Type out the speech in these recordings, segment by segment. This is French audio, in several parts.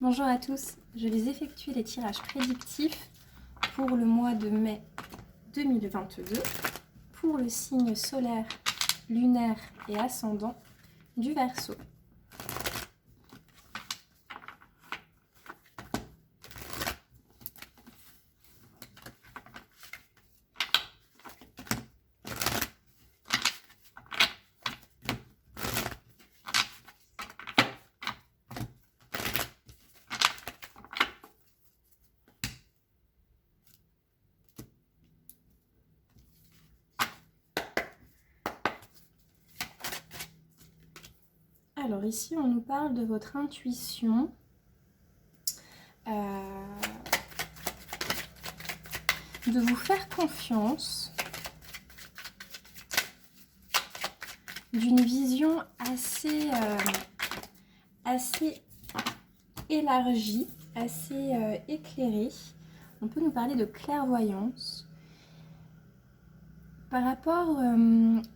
Bonjour à tous, je vais effectuer les tirages prédictifs pour le mois de mai 2022 pour le signe solaire, lunaire et ascendant du Verseau. Alors ici, on nous parle de votre intuition, de vous faire confiance, d'une vision assez élargie, assez éclairée. On peut nous parler de clairvoyance par rapport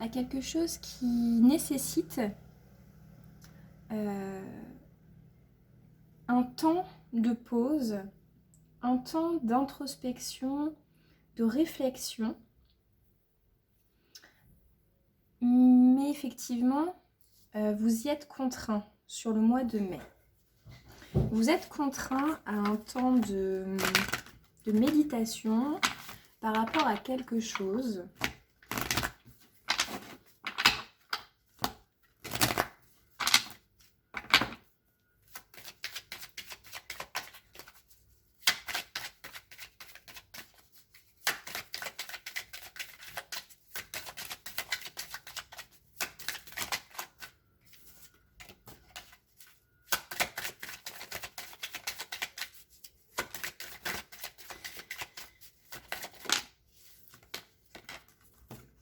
à quelque chose qui nécessite un temps de pause, un temps d'introspection, de réflexion. Mais effectivement, vous y êtes contraint sur le mois de mai. Vous êtes contraint à un temps de méditation par rapport à quelque chose.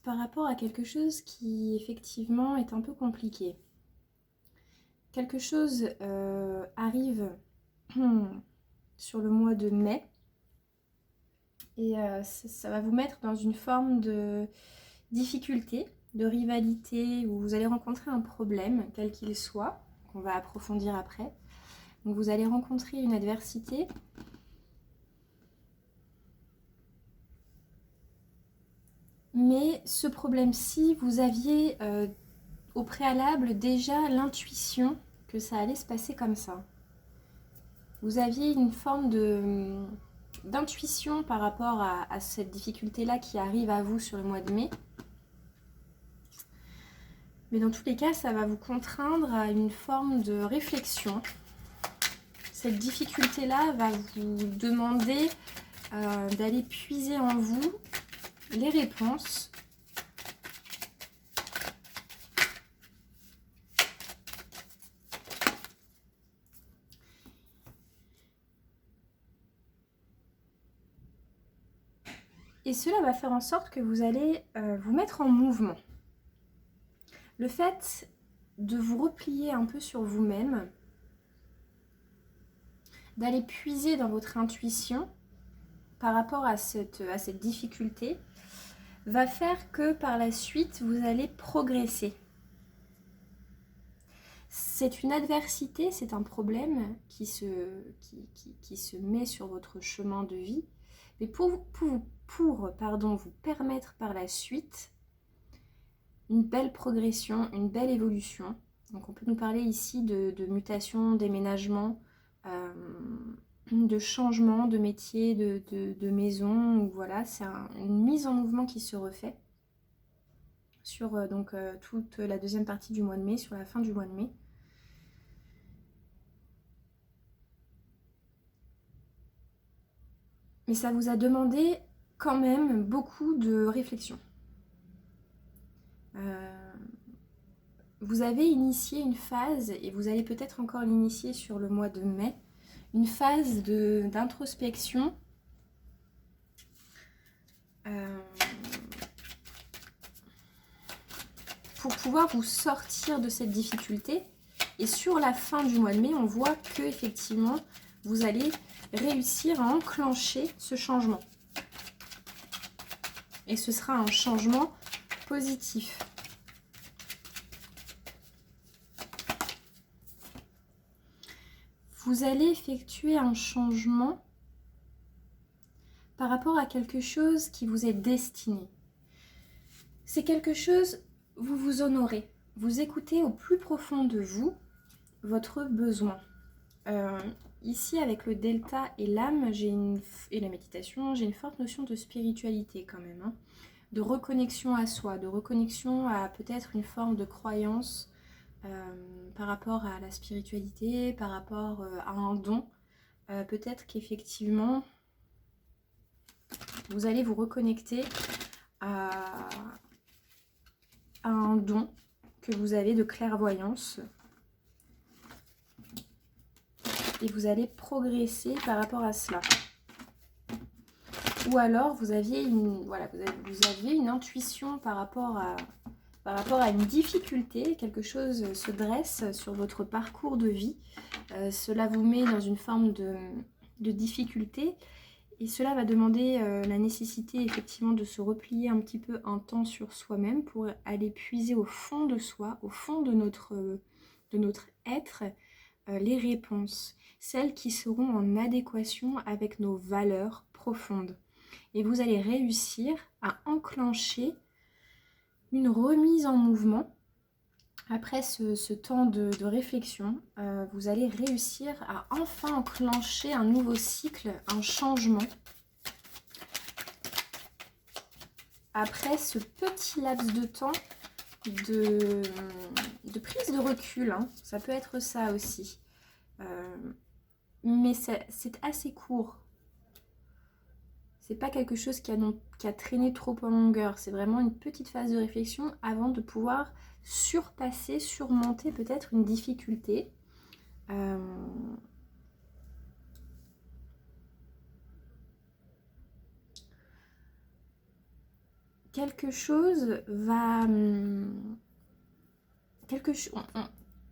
Par rapport à quelque chose qui effectivement est un peu compliqué. Quelque chose arrive sur le mois de mai et ça va vous mettre dans une forme de difficulté, de rivalité, où vous allez rencontrer un problème, quel qu'il soit, qu'on va approfondir après. Donc vous allez rencontrer une adversité. Mais ce problème-ci, vous aviez au préalable déjà l'intuition que ça allait se passer comme ça. Vous aviez une forme d'intuition par rapport à cette difficulté-là qui arrive à vous sur le mois de mai. Mais dans tous les cas, ça va vous contraindre à une forme de réflexion. Cette difficulté-là va vous demander d'aller puiser en vous les réponses. Et cela va faire en sorte que vous allez vous mettre en mouvement. Le fait de vous replier un peu sur vous-même, d'aller puiser dans votre intuition par rapport à cette difficulté, va faire que par la suite, vous allez progresser. C'est une adversité, c'est un problème qui se met sur votre chemin de vie, mais pour vous permettre par la suite une belle progression, une belle évolution. Donc on peut nous parler ici de mutation, déménagement, de changement de métier, de maison. Voilà, c'est une mise en mouvement qui se refait sur toute la deuxième partie du mois de mai, sur la fin du mois de mai. Mais ça vous a demandé quand même beaucoup de réflexion. Vous avez initié une phase, et vous allez peut-être encore l'initier sur le mois de mai, une phase d'introspection pour pouvoir vous sortir de cette difficulté. Et sur la fin du mois de mai, on voit que effectivement, vous allez réussir à enclencher ce changement. Et ce sera un changement positif. vous allez effectuer un changement par rapport à quelque chose qui vous est destiné. C'est quelque chose, vous vous honorez, vous écoutez au plus profond de vous votre besoin. Ici, avec le delta et l'âme et la méditation, j'ai une forte notion de spiritualité quand même, hein, de reconnexion à soi, de reconnexion à peut-être une forme de croyance par rapport à la spiritualité, par rapport à un don. Peut-être qu'effectivement, vous allez vous reconnecter à un don que vous avez de clairvoyance. Et vous allez progresser par rapport à cela. Ou alors vous aviez une intuition par rapport à une difficulté, quelque chose se dresse sur votre parcours de vie. Cela vous met dans une forme de difficulté. Et cela va demander la nécessité effectivement de se replier un petit peu un temps sur soi-même pour aller puiser au fond de soi, au fond de notre être, les réponses, celles qui seront en adéquation avec nos valeurs profondes. Et vous allez réussir à enclencher une remise en mouvement. Après ce temps de réflexion, vous allez réussir à enfin enclencher un nouveau cycle, un changement. Après ce petit laps de temps de prise de recul, hein, ça peut être ça aussi. Mais c'est assez court. C'est pas quelque chose qui a traîné trop en longueur. C'est vraiment une petite phase de réflexion avant de pouvoir surmonter peut-être une difficulté.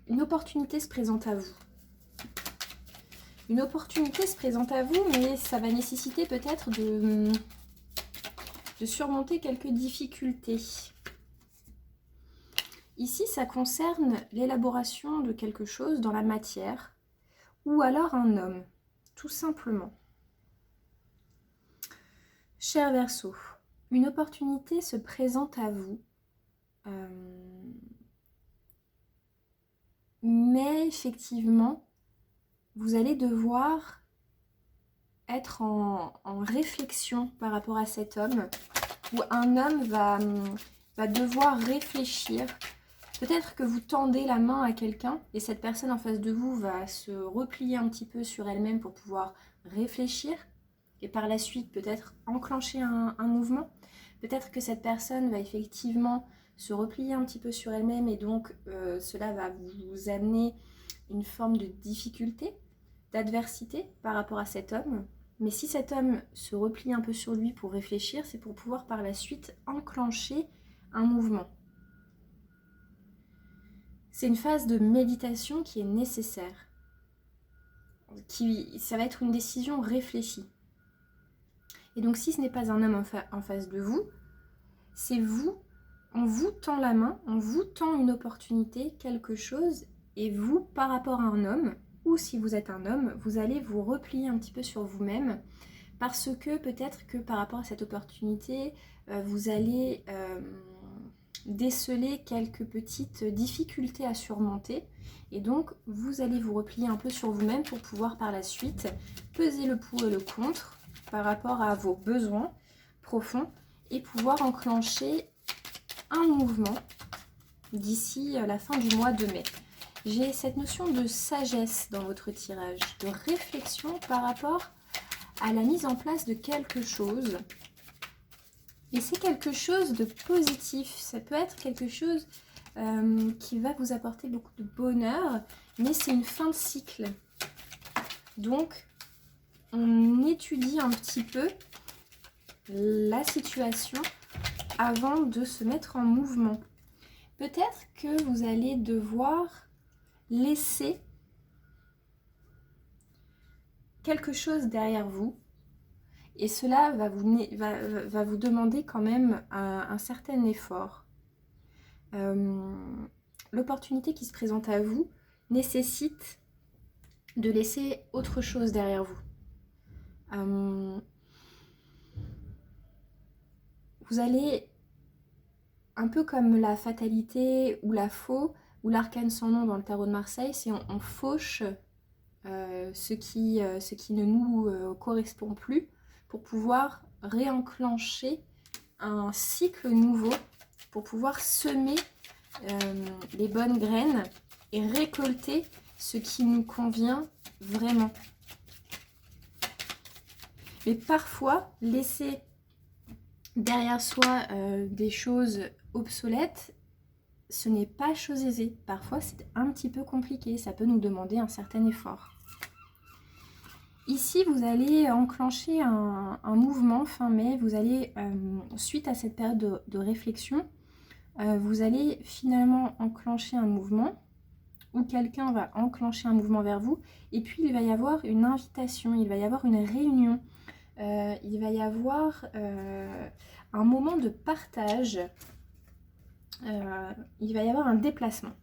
Une opportunité se présente à vous. Une opportunité se présente à vous, mais ça va nécessiter peut-être de surmonter quelques difficultés. Ici, ça concerne l'élaboration de quelque chose dans la matière, ou alors un homme, tout simplement. Cher Verseau, une opportunité se présente à vous, mais effectivement, vous allez devoir être en réflexion par rapport à cet homme, où un homme va devoir réfléchir. Peut-être que vous tendez la main à quelqu'un et cette personne en face de vous va se replier un petit peu sur elle-même pour pouvoir réfléchir et par la suite peut-être enclencher un mouvement. Peut-être que cette personne va effectivement se replier un petit peu sur elle-même et donc cela va vous amener une forme de difficulté, d'adversité par rapport à cet homme. Mais si cet homme se replie un peu sur lui pour réfléchir, c'est pour pouvoir par la suite enclencher un mouvement. C'est une phase de méditation qui est nécessaire. Ça va être une décision réfléchie. Et donc si ce n'est pas un homme en face de vous, c'est vous, on vous tend la main, on vous tend une opportunité, quelque chose, et vous, par rapport à un homme, ou si vous êtes un homme, vous allez vous replier un petit peu sur vous-même, parce que peut-être que par rapport à cette opportunité, vous allez déceler quelques petites difficultés à surmonter, et donc vous allez vous replier un peu sur vous-même pour pouvoir par la suite peser le pour et le contre par rapport à vos besoins profonds et pouvoir enclencher un mouvement d'ici la fin du mois de mai. J'ai cette notion de sagesse dans votre tirage, de réflexion par rapport à la mise en place de quelque chose. Et c'est quelque chose de positif. Ça peut être quelque chose qui va vous apporter beaucoup de bonheur, mais c'est une fin de cycle. Donc, on étudie un petit peu la situation avant de se mettre en mouvement. Peut-être que vous allez devoir laisser quelque chose derrière vous et cela va vous demander quand même un certain effort. L'opportunité qui se présente à vous nécessite de laisser autre chose derrière vous. Vous allez, un peu comme la fatalité ou la faux, ou l'arcane sans nom dans le tarot de Marseille, c'est on fauche ce qui ne nous correspond plus pour pouvoir réenclencher un cycle nouveau, pour pouvoir semer les bonnes graines et récolter ce qui nous convient vraiment. Mais parfois, laisser derrière soi des choses obsolètes, ce n'est pas chose aisée. Parfois, c'est un petit peu compliqué. Ça peut nous demander un certain effort. Ici, vous allez enclencher un mouvement fin mai. Vous allez, suite à cette période de réflexion, vous allez finalement enclencher un mouvement où quelqu'un va enclencher un mouvement vers vous. Et puis, il va y avoir une invitation, il va y avoir une réunion. Il va y avoir un moment de partage. Il va y avoir un déplacement.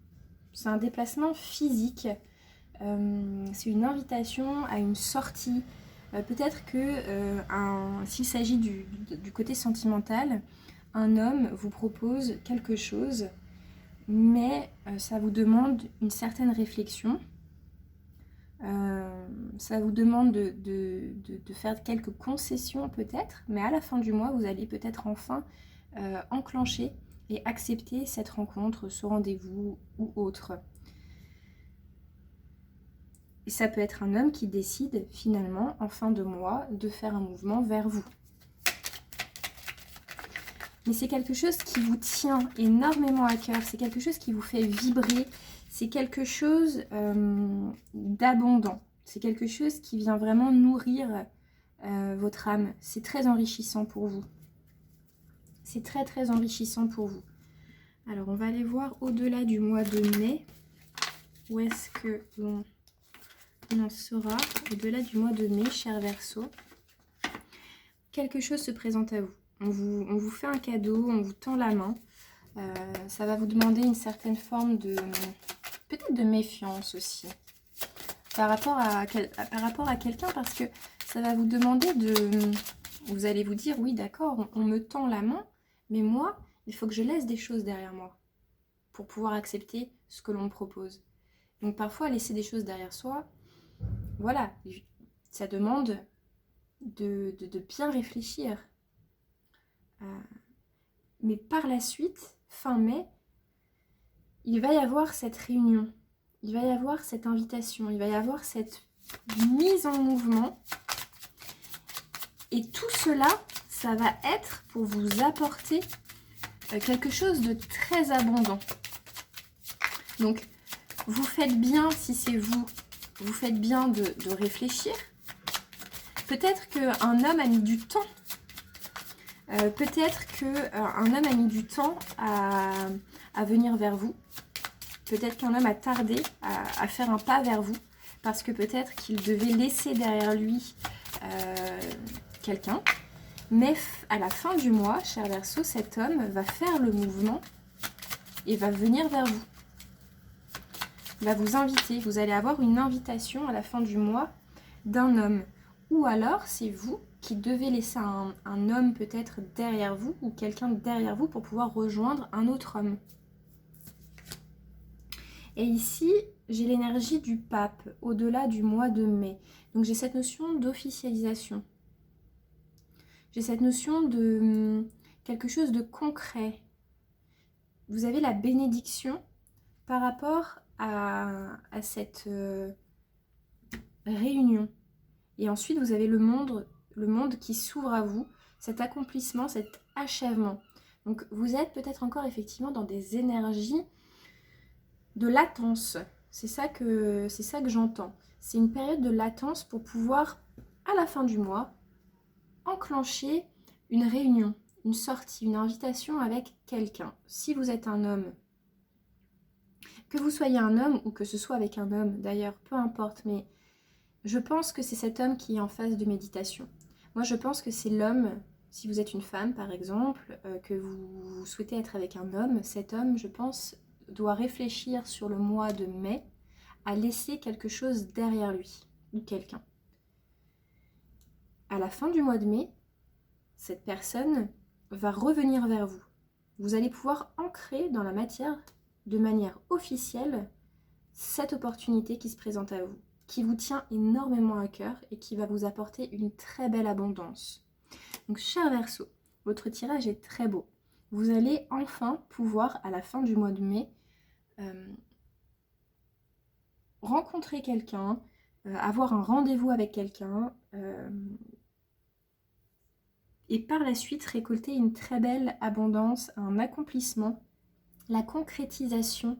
C'est un déplacement physique. C'est une invitation à une sortie. Peut-être que s'il s'agit du côté sentimental, un homme vous propose quelque chose, mais ça vous demande une certaine réflexion. Ça vous demande de faire quelques concessions peut-être, mais à la fin du mois, vous allez peut-être enfin enclencher et accepter cette rencontre, ce rendez-vous ou autre. Et ça peut être un homme qui décide finalement, en fin de mois, de faire un mouvement vers vous. Mais c'est quelque chose qui vous tient énormément à cœur, c'est quelque chose qui vous fait vibrer, c'est quelque chose d'abondant, c'est quelque chose qui vient vraiment nourrir votre âme. C'est très enrichissant pour vous. C'est très très enrichissant pour vous. Alors on va aller voir au-delà du mois de mai, où est-ce que l'on en sera au-delà du mois de mai, cher Verseau. Quelque chose se présente à vous. On vous fait un cadeau, on vous tend la main. Ça va vous demander une certaine forme de... peut-être de méfiance aussi. Par rapport à quelqu'un, parce que ça va vous demander de... Vous allez vous dire, oui d'accord, on me tend la main, mais moi, il faut que je laisse des choses derrière moi pour pouvoir accepter ce que l'on me propose. Donc parfois, laisser des choses derrière soi, voilà, ça demande de bien réfléchir. Mais par la suite, fin mai, il va y avoir cette réunion, il va y avoir cette invitation, il va y avoir cette mise en mouvement. Et tout cela, ça va être pour vous apporter quelque chose de très abondant. Donc, vous faites bien, si c'est vous, vous faites bien de réfléchir. Peut-être qu'un homme a mis du temps. Peut-être qu'un homme a mis du temps à venir vers vous. Peut-être qu'un homme a tardé à faire un pas vers vous. Parce que peut-être qu'il devait laisser derrière lui quelqu'un. Mais à la fin du mois, cher Verseau, cet homme va faire le mouvement et va venir vers vous. Il va vous inviter. Vous allez avoir une invitation à la fin du mois d'un homme. Ou alors, c'est vous qui devez laisser un homme peut-être derrière vous ou quelqu'un derrière vous pour pouvoir rejoindre un autre homme. Et ici, j'ai l'énergie du pape au-delà du mois de mai. Donc, j'ai cette notion d'officialisation. J'ai cette notion de quelque chose de concret. Vous avez la bénédiction par rapport à cette réunion. Et ensuite, vous avez le monde qui s'ouvre à vous, cet accomplissement, cet achèvement. Donc, vous êtes peut-être encore effectivement dans des énergies de latence. C'est ça que j'entends. C'est une période de latence pour pouvoir, à la fin du mois, enclencher une réunion, une sortie, une invitation avec quelqu'un. Si vous êtes un homme, que vous soyez un homme ou que ce soit avec un homme, d'ailleurs, peu importe, mais je pense que c'est cet homme qui est en phase de méditation. Moi, je pense que c'est l'homme, si vous êtes une femme par exemple, que vous souhaitez être avec un homme, cet homme, je pense, doit réfléchir sur le mois de mai a laissé quelque chose derrière lui ou quelqu'un. À la fin du mois de mai, cette personne va revenir vers vous. Vous allez pouvoir ancrer dans la matière, de manière officielle, cette opportunité qui se présente à vous, qui vous tient énormément à cœur et qui va vous apporter une très belle abondance. Donc, cher Verseau, votre tirage est très beau. Vous allez enfin pouvoir, à la fin du mois de mai, rencontrer quelqu'un, avoir un rendez-vous avec quelqu'un, et par la suite récolter une très belle abondance, un accomplissement, la concrétisation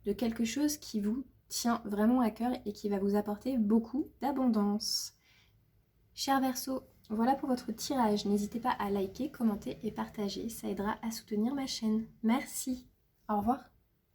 de quelque chose qui vous tient vraiment à cœur et qui va vous apporter beaucoup d'abondance. Cher Verseau, voilà pour votre tirage. N'hésitez pas à liker, commenter et partager, ça aidera à soutenir ma chaîne. Merci, au revoir.